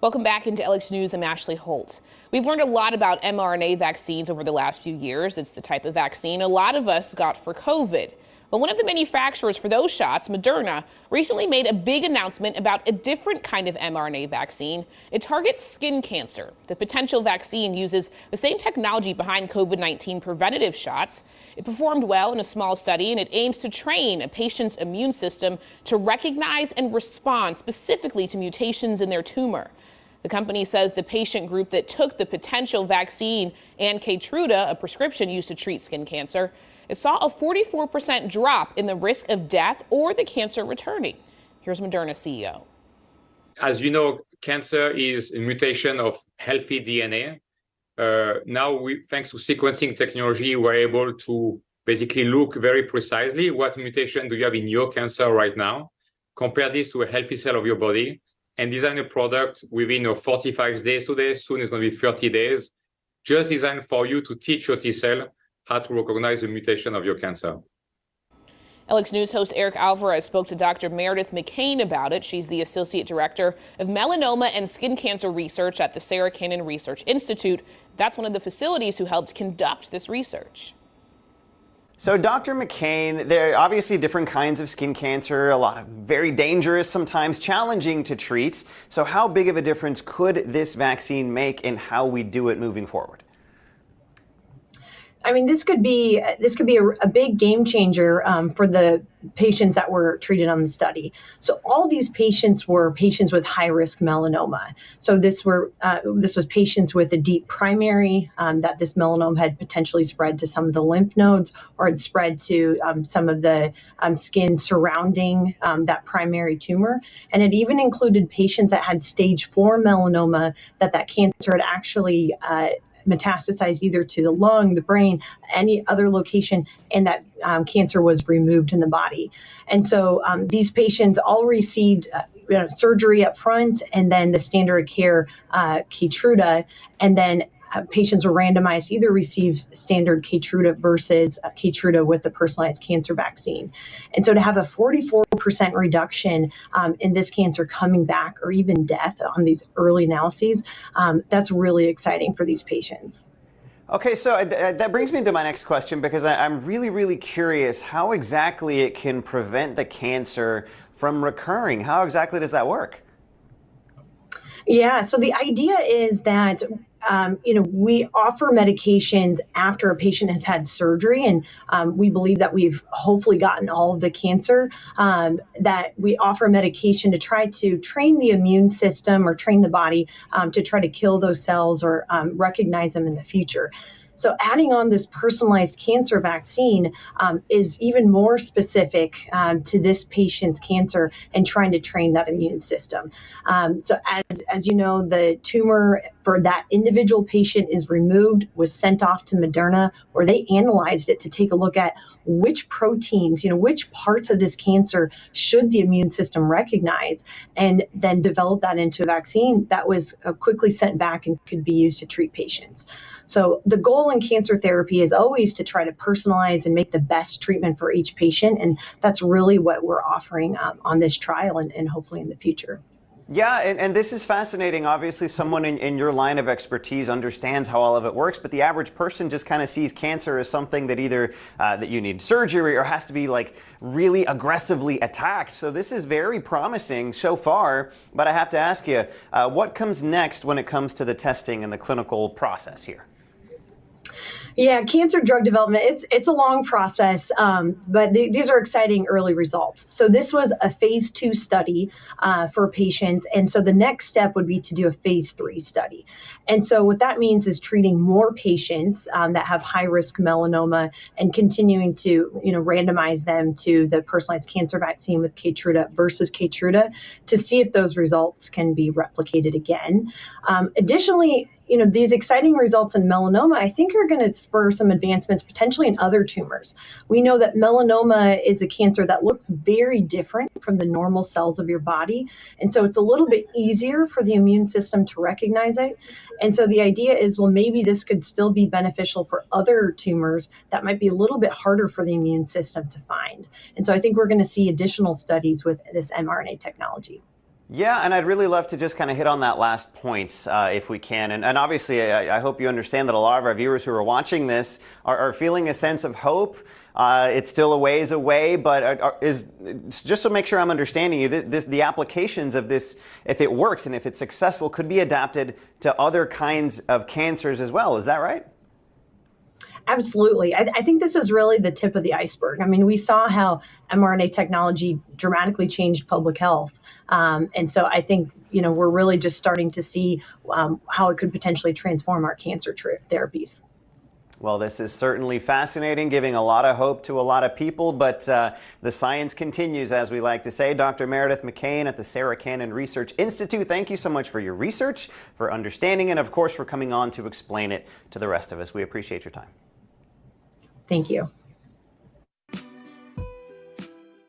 Welcome back into LX News. I'm Ashley Holt. We've learned a lot about mRNA vaccines over the last few years. It's the type of vaccine a lot of us got for COVID. But one of the manufacturers for those shots, Moderna, recently made a big announcement about a different kind of mRNA vaccine. It targets skin cancer. The potential vaccine uses the same technology behind COVID-19 preventative shots. It performed well in a small study, and it aims to train a patient's immune system to recognize and respond specifically to mutations in their tumor. The company says the patient group that took the potential vaccine and Keytruda, a prescription used to treat skin cancer, it saw a 44% drop in the risk of death or the cancer returning. Here's Moderna CEO. As you know, cancer is a mutation of healthy DNA. Now, thanks to sequencing technology, we're able to basically look very precisely what mutation do you have in your cancer right now, compare this to a healthy cell of your body, and design a product within 45 days today. Soon it's going to be 30 days, just designed for you to teach your T cell how to recognize the mutation of your cancer. LX News host Eric Alvarez spoke to Dr. Meredith McCain about it. She's the Associate Director of Melanoma and Skin Cancer Research at the Sarah Cannon Research Institute. That's one of the facilities who helped conduct this research. So Dr. McCain, there are obviously different kinds of skin cancer, a lot of very dangerous, sometimes challenging to treat. So how big of a difference could this vaccine make in how we do it moving forward? I mean, this could be a big game changer for the patients that were treated on the study. So all these patients were patients with high-risk melanoma. So this was patients with a deep primary that this melanoma had potentially spread to some of the lymph nodes or had spread to some of the skin surrounding that primary tumor. And it even included patients that had stage 4 melanoma that cancer had actually metastasized either to the lung, the brain, any other location, and that cancer was removed in the body. And so these patients all received surgery up front, and then the standard of care Keytruda, and then patients were randomized to either receive standard Keytruda versus Keytruda with the personalized cancer vaccine. And so to have a 44% reduction in this cancer coming back or even death on these early analyses, that's really exciting for these patients. Okay, so that brings me to my next question, because I'm really curious how exactly it can prevent the cancer from recurring. How exactly does that work? Yeah, so the idea is that we offer medications after a patient has had surgery, and we believe that we've hopefully gotten all of the cancer, that we offer medication to try to train the immune system or train the body to try to kill those cells or recognize them in the future. So adding on this personalized cancer vaccine is even more specific to this patient's cancer and trying to train that immune system. So as you know, the tumor for that individual patient is removed, was sent off to Moderna, where they analyzed it to take a look at which proteins, which parts of this cancer should the immune system recognize, and then develop that into a vaccine that was quickly sent back and could be used to treat patients. So the goal in cancer therapy is always to try to personalize and make the best treatment for each patient. And that's really what we're offering on this trial and hopefully in the future. Yeah, and this is fascinating. Obviously, someone in your line of expertise understands how all of it works, but the average person just kind of sees cancer as something that either that you need surgery or has to be really aggressively attacked. So this is very promising so far, but I have to ask you, what comes next when it comes to the testing and the clinical process here? Yeah, cancer drug development, it's a long process, but these are exciting early results. So this was a phase 2 study for patients. And so the next step would be to do a phase 3 study. And so what that means is treating more patients that have high-risk melanoma and continuing to randomize them to the personalized cancer vaccine with Keytruda versus Keytruda to see if those results can be replicated again. Additionally, these exciting results in melanoma, I think, are going to spur some advancements potentially in other tumors. We know that melanoma is a cancer that looks very different from the normal cells of your body. And so it's a little bit easier for the immune system to recognize it. And so the idea is, well, maybe this could still be beneficial for other tumors that might be a little bit harder for the immune system to find. And so I think we're going to see additional studies with this mRNA technology. Yeah, and I'd really love to just kind of hit on that last point if we can. And obviously, I hope you understand that a lot of our viewers who are watching this are feeling a sense of hope. It's still a ways away, but just to make sure I'm understanding you, the applications of this, if it works and if it's successful, could be adapted to other kinds of cancers as well. Is that right? Absolutely. I think this is really the tip of the iceberg. I mean, we saw how mRNA technology dramatically changed public health. And so I think, we're really just starting to see how it could potentially transform our cancer therapies. Well, this is certainly fascinating, giving a lot of hope to a lot of people, but the science continues, as we like to say. Dr. Meredith McCain at the Sarah Cannon Research Institute, thank you so much for your research, for understanding, and of course for coming on to explain it to the rest of us. We appreciate your time. Thank you.